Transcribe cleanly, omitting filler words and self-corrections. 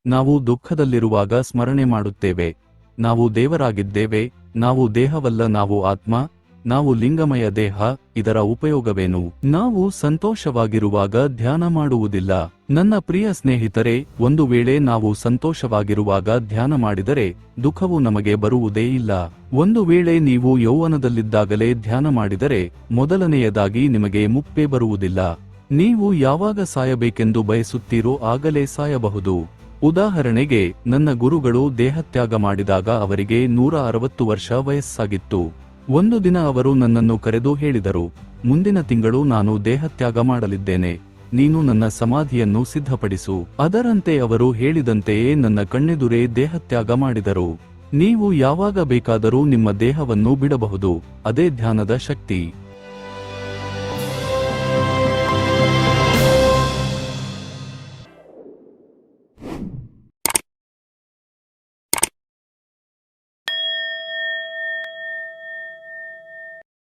ನಾವು ದುಃಖದಲ್ಲಿರುವಾಗ ಸ್ಮರಣೆ ಮಾಡುತ್ತೇವೆ. ನಾವು ದೇವರಾಗಿದ್ದೇವೆ, ನಾವು ದೇಹವಲ್ಲ, ನಾವು ಆತ್ಮ, ನಾವು ಲಿಂಗಮಯ ದೇಹ. ಇದರ ಉಪಯೋಗವೇನು? ನಾವು ಸಂತೋಷವಾಗಿರುವಾಗ ಧ್ಯಾನ ಮಾಡುವುದಿಲ್ಲ. ನನ್ನ ಪ್ರಿಯ ಸ್ನೇಹಿತರೆ, ಒಂದು ವೇಳೆ ನಾವು ಸಂತೋಷವಾಗಿರುವಾಗ ಧ್ಯಾನ ಮಾಡಿದರೆ ದುಃಖವು ನಮಗೆ ಬರುವುದೇ ಇಲ್ಲ. ಒಂದು ವೇಳೆ ನೀವು ಯೌವನದಲ್ಲಿದ್ದಾಗಲೇ ಧ್ಯಾನ ಮಾಡಿದರೆ ಮೊದಲನೆಯದಾಗಿ ನಿಮಗೆ ಮುಪ್ಪೇ ಬರುವುದಿಲ್ಲ. ನೀವು ಯಾವಾಗ ಸಾಯಬೇಕೆಂದು ಬಯಸುತ್ತೀರೋ ಆಗಲೇ ಸಾಯಬಹುದು. ಉದಾಹರಣೆಗೆ, ನನ್ನ ಗುರುಗಳು ದೇಹತ್ಯಾಗ ಮಾಡಿದಾಗ ಅವರಿಗೆ 160 ವರ್ಷ ವಯಸ್ಸಾಗಿತ್ತು. ಒಂದು ದಿನ ಅವರು ನನ್ನನ್ನು ಕರೆದು ಹೇಳಿದರು, ಮುಂದಿನ ತಿಂಗಳು ನಾನು ದೇಹತ್ಯಾಗ ಮಾಡಲಿದ್ದೇನೆ, ನೀನು ನನ್ನ ಸಮಾಧಿಯನ್ನು ಸಿದ್ಧಪಡಿಸು. ಅದರಂತೆ ಅವರು ಹೇಳಿದಂತೆಯೇ ನನ್ನ ಕಣ್ಣೆದುರೇ ದೇಹತ್ಯಾಗ ಮಾಡಿದರು. ನೀವು ಯಾವಾಗ ಬೇಕಾದರೂ ನಿಮ್ಮ ದೇಹವನ್ನು ಬಿಡಬಹುದು. ಅದೇ ಧ್ಯಾನದ ಶಕ್ತಿ.